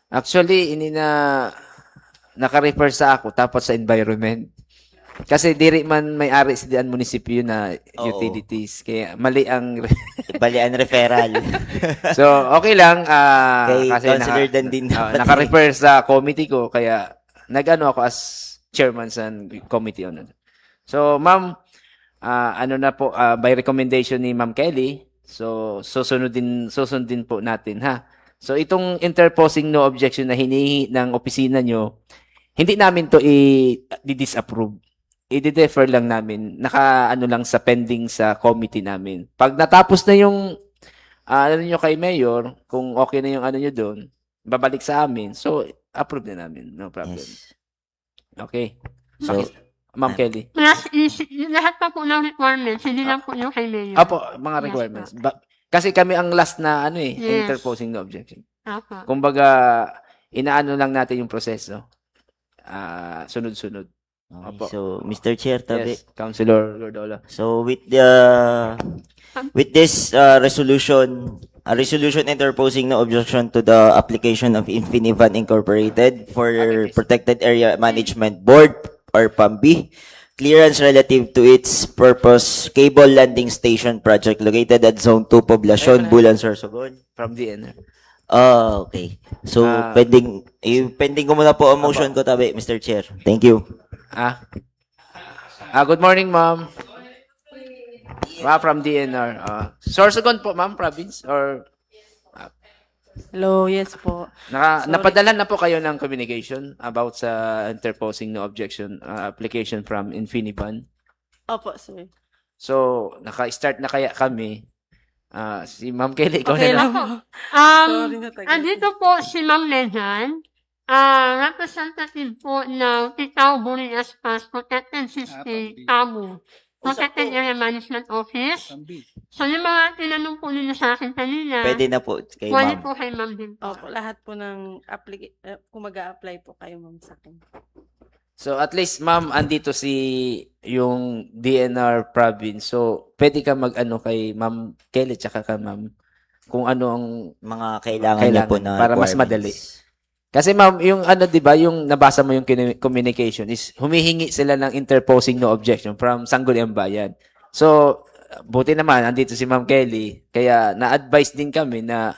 actually, hindi na naka-refer sa ako, tapos sa environment. Kasi diri man may-ari sa diyan munisipyo na utilities. Kaya mali ang referral. So, okay lang. Kay Kasi Councilor Dandin dapat naka-refer sa committee ko. Kaya nag-ano ako as chairman sa committee on it. So, ma'am, na po, by recommendation ni Ma'am Kelly, so susundin po natin ha. So itong interposing no objection na hinihingi ng opisina nyo, hindi namin to i-disapprove. I-defer lang namin. Lang sa pending sa committee namin. Pag natapos na yung nyo kay Mayor, kung okay na yung nyo doon, babalik sa amin. So approve na namin. No problem. Yes. Okay. So, Ma'am Kelly. Plus, lahat pa po ng requirements, hindi lang po yung kay Mayor. Apo, mga requirements. Kasi kami ang last na Yes. interposing no objection. Apo. Kumbaga, inaano lang natin yung proseso. Sunod-sunod. okay. Opo. So, Mr. Chair, Tabi. Yes, Councilor Gordola. So with this resolution, a resolution interposing no objection to the application of Infinivan Incorporated for Protected Area Management Board or PAMB, clearance relative to its purpose, cable landing station project located at Zone 2, Poblacion, Bulan, Sorsogon. From DNR. Okay. So, pending ko muna po ang motion ko, Tabi, Mr. Chair. Thank you. Good morning, ma'am. From DNR. Sorsogon po, ma'am, province? Or Hello, yes po. napadala na po kayo ng communication about sa interposing no objection application from Infinivan? Opo, sir. So, naka-start na kaya kami. Si Ma'am Kelly, ikaw Okay na lang. lang po. Sorry na tagal. Andito po si Ma'am Megan, representative po ng Titaw Burias Pass Protected System, TAMU. Protected Area Management Office. So, yung mga tinanong po ninyo sa akin kanina, Pwede na po kay wali ma'am. po kay Ma'am din po. Opo, lahat po ng kung mag-a-apply po kayo, ma'am, sa akin. So, at least, ma'am, andito yung DNR province. So, pwede ka mag-ano kay Ma'am Kelly tsaka ka ma'am kung ano ang Mga kailangan niyo po na para mas requirements. madali. Kasi ma'am, yung 'di ba, yung nabasa mo yung communication is humihingi sila ng interposing no objection from Sangguniang Bayan. So, buti naman andito si Ma'am Kelly, kaya na-advise din kami na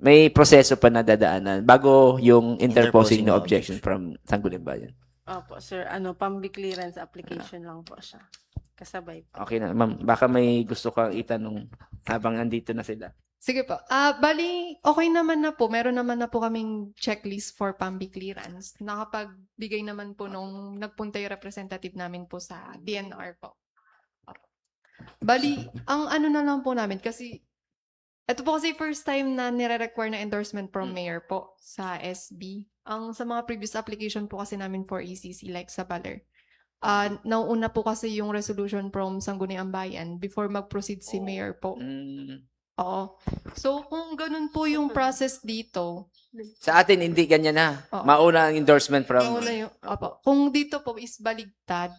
may proseso pa na dadaanan bago yung interposing no objection from Sangguniang Bayan. Opo, sir. PAMB clearance application lang po siya. Kasabay po. Okay na, ma'am. Baka may gusto kang itanong habang andito na sila. Sige po. Bali, okay naman na po. Meron naman na po kaming checklist for PAMB clearance. Nakapagbigay naman po nung nagpunta yung representative namin po sa DNR po. Bali, ang na lang po namin kasi ito po kasi first time na nire-require na endorsement from mayor po sa SB. Ang sa mga previous application po kasi namin for ECC, like sa Baler, nauuna po kasi yung resolution from Sangguniang Bayan before mag-proceed si Mayor po. Oo. So, kung ganun po yung process dito, Sa atin, hindi ganyan na. Oo. Mauna ang endorsement from... nauna yung, opo, kung dito po is baligtad,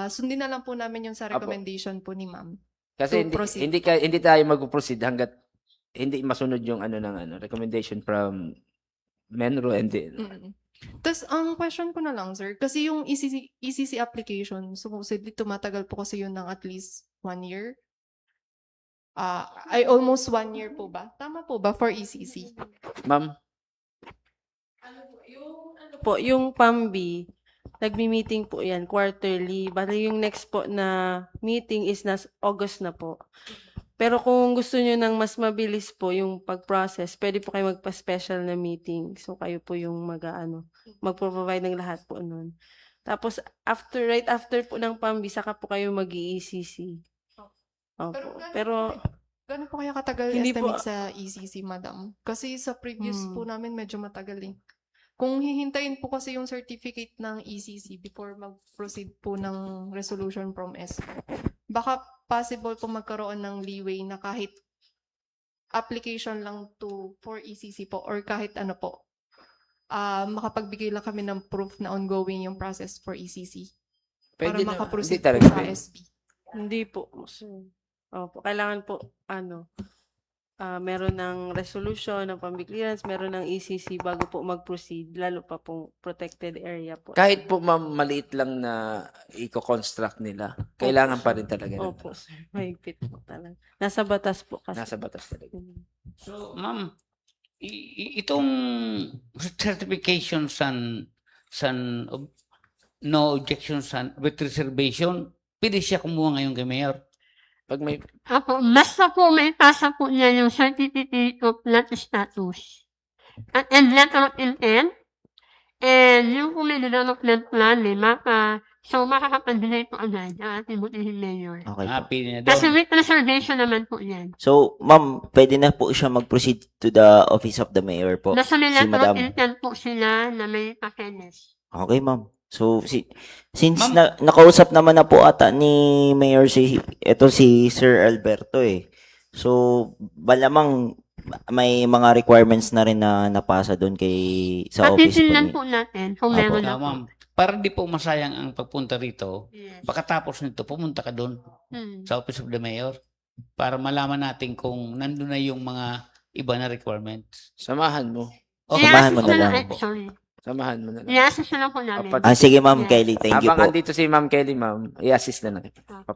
sundin na lang po namin yung sa Opo. recommendation po ni ma'am. Kasi to proceed. hindi tayo mag-proceed hanggat hindi masunod yung recommendation from Menro and the, Tapos, ang question ko na lang, sir, kasi yung ECC application, supposedly tumatagal po kasi yun ng at least 1 year. Ay almost 1 year po ba? Tama po ba for ECC? Ma'am, Yung PAMBI, nagmi-meeting po yan quarterly. Bali yung next po na meeting is August na po. Pero kung gusto nyo ng mas mabilis po yung pag-process, pwede po kayo magpa-special na meeting. So kayo po yung magpo-provide ng lahat po nun. Tapos right after po ng PAMBI, saka po kayo mag-ECC. Opo. Pero Gano'n po kaya katagal Hindi po- estimate sa ECC, madam? Kasi sa previous po namin medyo matagal eh. Kung hihintayin po kasi yung certificate ng ECC before mag-proceed po ng resolution from ESCO, baka possible po magkaroon ng leeway na kahit application lang for ECC po or kahit ano po, makapagbigay lang kami ng proof na ongoing yung process for ECC. pwede Para na. makaproceed Hindi talaga po sa pwede. SB. hindi po. Opo, kailangan po, meron ng resolution ng PAMBI clearance, meron ng ECC bago po mag-proceed, lalo pa pong protected area po. Kahit po ma'am, maliit lang na i-construct nila, kailangan pa rin talaga. ng- Opo, sir. Mahigpit po talaga. Nasa batas po kasi. Nasa batas talaga. So, ma'am, itong certification no objection with reservation, pwede siya kumuha ngayon kay Mayor. Pag may Apo, basta po may pasa po niya yung certificate of lot status. And letter of intent. And yung po may development plan, may mapa. So, makakapag-delay po agad ang ating butihing mayor. Okay po. Happy na Kasi doon. with reservation naman po yan. So, ma'am, pwede na po siya mag-proceed to the office of the mayor po. Nasa may Si letter of madam. intent po sila na may papeles. Okay, ma'am. So, since Ma'am. nakausap naman na po ata ni Mayor si Sir Alberto eh. So, malamang may mga requirements na rin na napasa doon sa office po Patitingnan ni. po natin kung Apo. meron na po. Ma'am, para di po masayang ang pagpunta rito, Yes. pagkatapos nito, pumunta ka doon Hmm. sa Office of the Mayor para malaman natin kung nandun na yung mga iba na requirements. samahan mo. Oh, Samahan mo na lang. Sorry. Samahan mo na lang. I-assist na lang po namin. Apat- Sige, ma'am Yeah. Kelly. Thank you Habang po. andito si Ma'am Kelly, ma'am, i-assist na lang.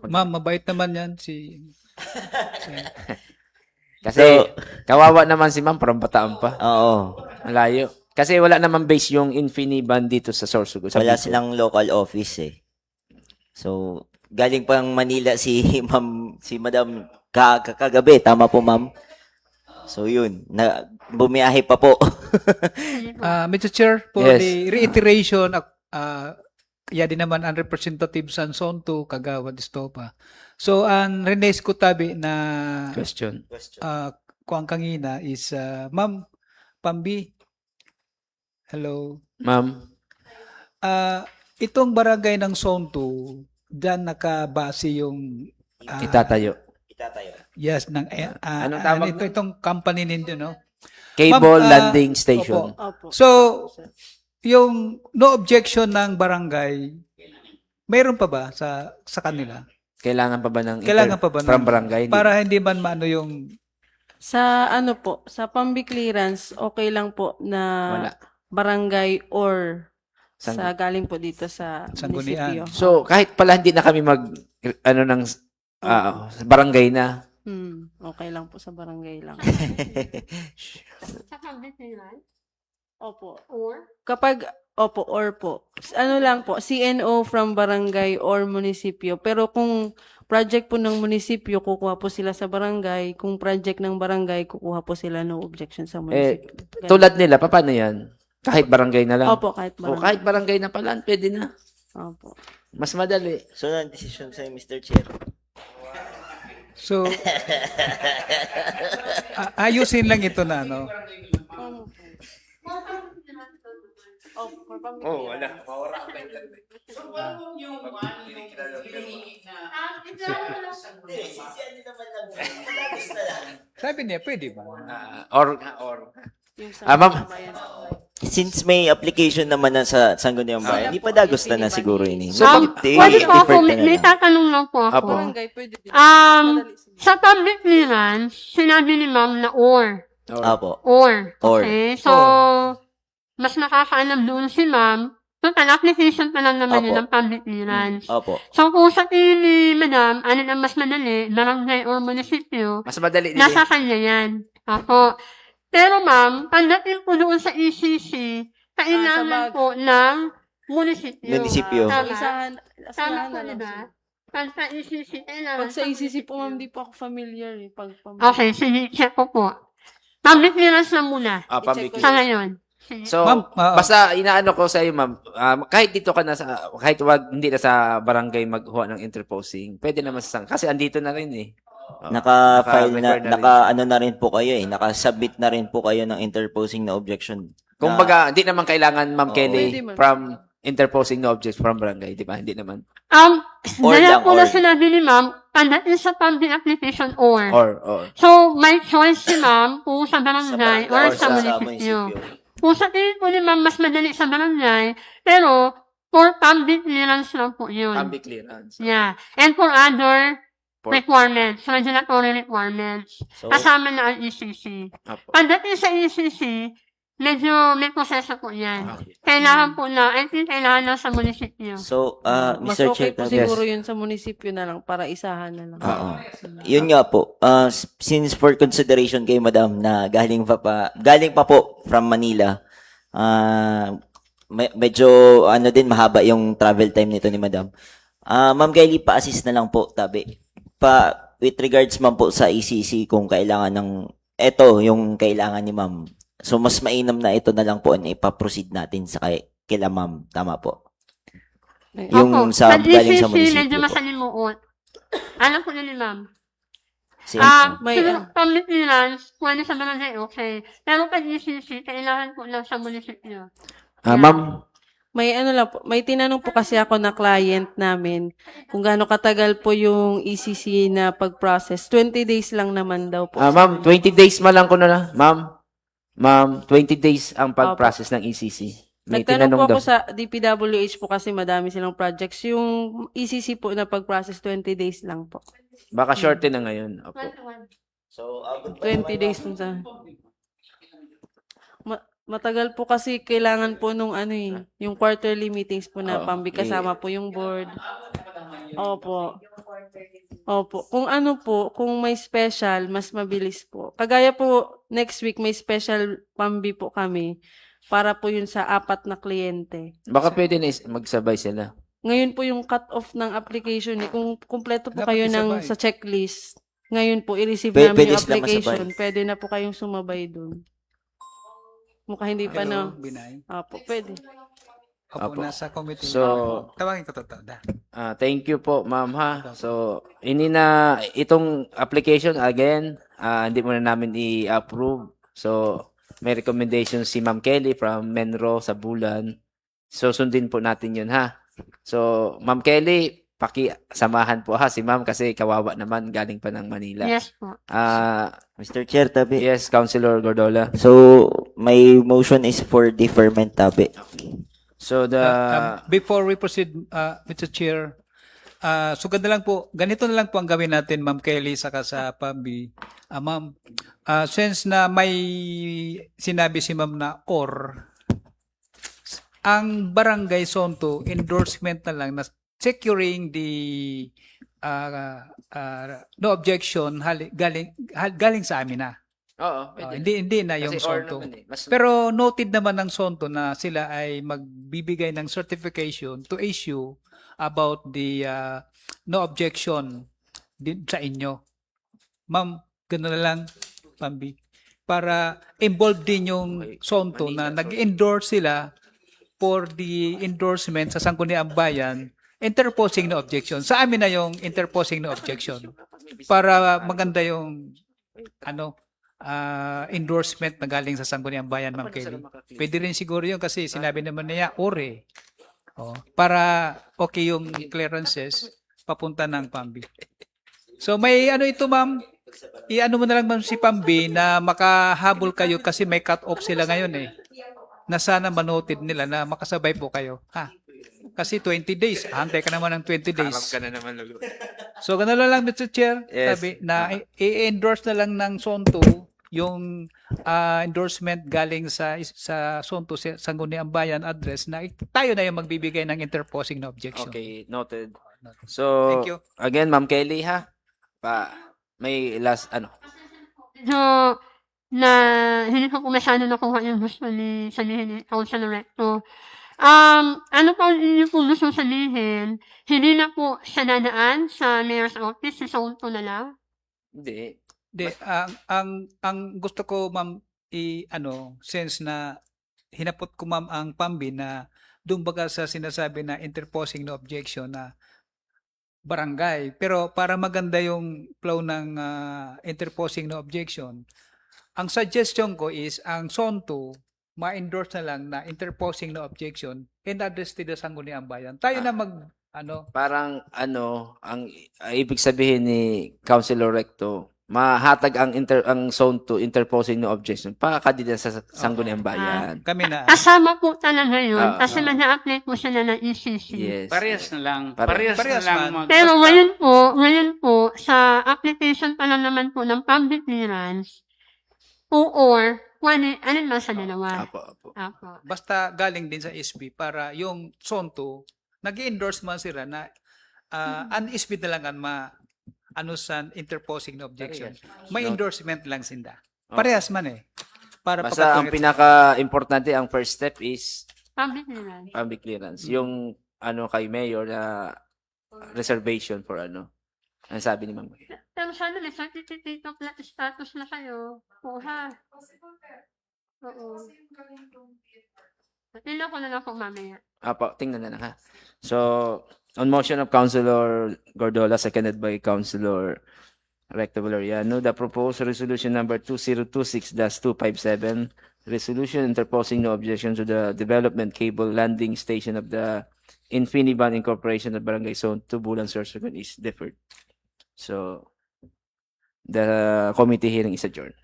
Ma'am, mabait naman yan si... Kasi So, kawawa naman si ma'am, parang bataan pa. oo. Malayo. Kasi wala naman base yung Infiniban dito sa Sorsogon. Sa Wala Bicol. silang local office eh. So, galing pang Manila si Madam kagabi. Tama po, ma'am? So, yun. Bumiyahe pa po. Mr. Chair, for Yes. the reiteration, kaya din naman ang representative Sanson to Kagawad Estopa. So, ang Renes Kutabi na Question. kuang kangina is, Ma'am Pambi, hello. Ma'am, Itong barangay ng Zone 2, dyan nakabase yung itatayo. yes, ng Anong tawag ito, itong company ninyo, no? Cable Ma'am, landing station. opo. Opo. So, yung no objection ng barangay, mayroon pa ba sa kanila? Kailangan pa ba ng Kailangan pa ba from ng- barangay? Hindi. Para hindi man maano yung Sa sa PAMBI clearance, okay lang po na Wala. barangay or Sang- sa galing po dito sa Sanggunian. munisipyo. So, kahit pala hindi na kami ng barangay na. Okay lang po sa barangay lang. Sa pagditiran? Opo. Or? Opo, or po. Ano lang po, CNO from barangay or munisipyo. Pero kung project po ng munisipyo, kukuha po sila sa barangay. Kung project ng barangay, kukuha po sila no objection sa munisipyo. Ganun. Tulad nila, paano yan? Kahit barangay na lang? Opo, kahit O barangay. kahit barangay na pala, pwede na. Opo. Mas madali. So, na decision sa'yo, Mr. Chair. so ayusin lang ito na no. Oh, wala. Mawala ka So, ano yung hinihingi na Sabi niya, pwede ba? or. Yung sa Ma'am. bayan. Since may application naman na sa Sangguniang Bayan, hindi pa dagos na siguro ini. So, Pwede po ako, may tatanong lang po ako. Apo. Barangay, pwede din. Um, sa public clearance, sinabi ni ma'am na or. Apo. Or. Or. Okay? So, mas nakakaalam doon si ma'am. Total application pa lang naman Apo. yun ng public clearance. Opo. So, kung sa tingin ni madam, ano ang mas madali, barangay or munisipyo, Mas madali din. nasa kanya yan. Ako. Pero ma'am, pagdating po doon sa ECC, kailangan sabag- po ng munisipyo. Munisipyo. Tama. Isahan Tama po, na lang diba? siya. Pag sa ECC, kailangan. Pag sa ECC po, ma'am, di po ako familiar eh. Pag Okay, sige, check ko po. Public clearance lang muna. Public I-check ko Sa clearance. ngayon. Sige. So, Ma'am, basta inaano ko sa iyo, ma'am, kahit dito ka na sa, kahit hindi na sa barangay maghuha ng interposing, pwede naman sa, kasi andito na rin eh. Naka-file na, Naka-refer na rin naka-ano na rin po kayo eh. Naka-submit na rin po kayo ng interposing na objection. Kung baga, hindi naman kailangan, Ma'am Oo. Kelly, Pwede, ma'am. from interposing no objects from barangay, di ba? Hindi naman. Or Dala lang, po na or. sinabi ni ma'am, pagdating sa public application or. Or. So, may choice si ma'am kung sa barangay or sa munisipyo. munisipyo. Kung sa tingin po ni ma'am, mas madali sa barangay, pero for public clearance lang po yun. Public clearance. Yeah. And for other For- requirements, regulatory requirements, So, kasama na ang ECC. Apo. Pagdating sa ECC, medyo may proseso po yan. Okay. Kailangan po na, I think kailangan na sa munisipyo. so Mas Mr. okay Chair, po siguro yun sa munisipyo na lang para isahan na lang. Oo. Yun nga po. Since for consideration kay Madam na galing pa po from Manila, medyo ano din mahaba yung travel time nito ni Madam. Ma'am Kylie, pa-assist na lang po, tabi. With regards ma'am po sa ECC kung kailangan ng eto yung kailangan ni Ma'am. So mas mainam na ito na lang po na ipa-proceed natin sa kila Ma'am. Tama po. Yung sa galing sa ECC, medyo munisipyo po. masalimuot. Alam ko na ni ma'am. Sige, may- Siguro, public clearance, pwede sa barangay, okay. Pero pag ECC, kailangan po lang sa munisipyo. Ma'am, May ano lang po, may tinanong po kasi ako na client namin kung gaano katagal po yung ECC na pag-process. 20 days lang naman daw po. ma'am, 20 days malang ko na lang. Ma'am, 20 days ang pag-process ng ECC. May Nagtanong po tinanong ako daw. sa DPWH po kasi madami silang projects. Yung ECC po na pag-process 20 days lang po. Baka shorten na ngayon. Opo. So, 20 days po sa... Matagal po kasi kailangan po nung ano eh, yung quarterly meetings po na Oo. pambi kasama po yung board. Opo. Opo. Kung ano po, kung may special, mas mabilis po. Kagaya po, next week may special pambi po kami para po yun sa 4 na kliyente. Baka pwede na magsabay sila. Ngayon po yung cut-off ng application, eh, kung kumpleto po Dapat kayo isabay. sa checklist, ngayon po i-receive Pwede namin yung sila application, masabay. pwede na po kayong sumabay dun. Mukha hindi pa na. Binay. Apo, pwede. Opo, Apo. nasa committee. So, Tawagin ko to. thank you po, ma'am ha. So, itong application again, hindi muna namin i-approve. So, may recommendation si Ma'am Kelly from Menro sa Bulan. So, sundin po natin yun ha. So, Ma'am Kelly, pakisamahan po ha si Ma'am kasi kawawa naman galing pa ng Manila. Yes po. Mr. Chair, tabi. Yes, Councilor Gordola. So, my motion is for deferment, tabi. So, Before we proceed, Mr. Chair, so ganito na lang po ang gawin natin, Ma'am Kelly, saka sa Pambi. Ma'am, since na may sinabi si Ma'am na or, ang Barangay Sonto endorsement na lang na securing the no objection galing sa amin na. oo, pwede. Hindi na yung Kasi or Sonto. naman eh. Pero noted naman ng Sonto na sila ay magbibigay ng certification to issue about the no objection din sa inyo. Ma'am, gano'n na lang, Pambi. Para involved din yung Sonto na nag-endorse sila for the endorsement sa Sangguniang Bayan, interposing no objection. Sa amin na yung interposing no objection. Para maganda yung endorsement na galing sa Sangguniang Bayan, Ma'am Kelly. Pwede rin siguro yun kasi sinabi naman niya, ore. Oh, para okay yung clearances papunta ng PAMBI. So may ano ito, ma'am, i-ano mo na lang, ma'am, si PAMBI na makahabol kayo kasi may cut-off sila ngayon eh. Na sana manoted nila na makasabay po kayo. Ha? Kasi 20 days. Hantay ka naman ng 20 days. Harap ka na naman. So, ganun lang, Mr. Chair. Yes. Sabi na i-endorse na lang ng SONTO yung endorsement galing sa SONTO, Sangguniang Bayan address na tayo na yung magbibigay ng interposing na objection. Okay, noted. So, Thank you. again, Ma'am Kelly, ha? May last, ano? So, na hindi ko po masyado nakuha yung gusto ni sabihin ni Councilor Recto. Ano po hindi po gusto sabihin? Hindi na po siya dadaan sa mayor's office, sa Sonto na lang? Hindi. Ang gusto ko, ma'am, since na hinapot ko, ma'am, ang PAMBI na doon baga sa sinasabi na interposing na objection na barangay. Pero para maganda yung flow ng interposing na objection, ang suggestion ko is ang SONTO ma-endorse na lang na interposing na objection and address to the Sangguniang Bayan. Tayo na Parang, ang ibig sabihin ni Councilor Recto, mahatag ang zone to interposing no objection pakakadida sa Sangguniang Bayan. kami na. Kasama po talaga yun. Ah, Kasi mag-a-apply po sila ng ECC. Yes. Parehas na lang. Parehas Parehas na lang. man. Pero ngayon po, sa application pa lang naman po ng public clearance, or, alin man sa dalawa. Apo. Apo. Basta galing din sa SB para yung SONTO, nag-endorse man sila na an SB na lang sa interposing na objection. May endorsement lang sinda. Parehas man eh. Para Basta ang pinaka-importante, ang first step is Public clearance. public clearance. Yung kay Mayor na reservation for Ang sabi ni Ma'am. Pero sana may certificate of status na kayo. Kuha. Oo. Tingnan ko na lang po mamaya. Apo, tingnan na lang, ha. So, on motion of Councilor Gordola, seconded by Councilor Recto Valeriano, the proposed resolution number 2026-257, resolution interposing no objection to the development cable landing station of the Infiniban Incorporation of Barangay Zone 2, Bulan, Sorsogon is deferred. So, the committee hearing is adjourned.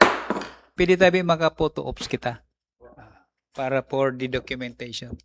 Pwede tayo maka-photo ops kita para for the documentation.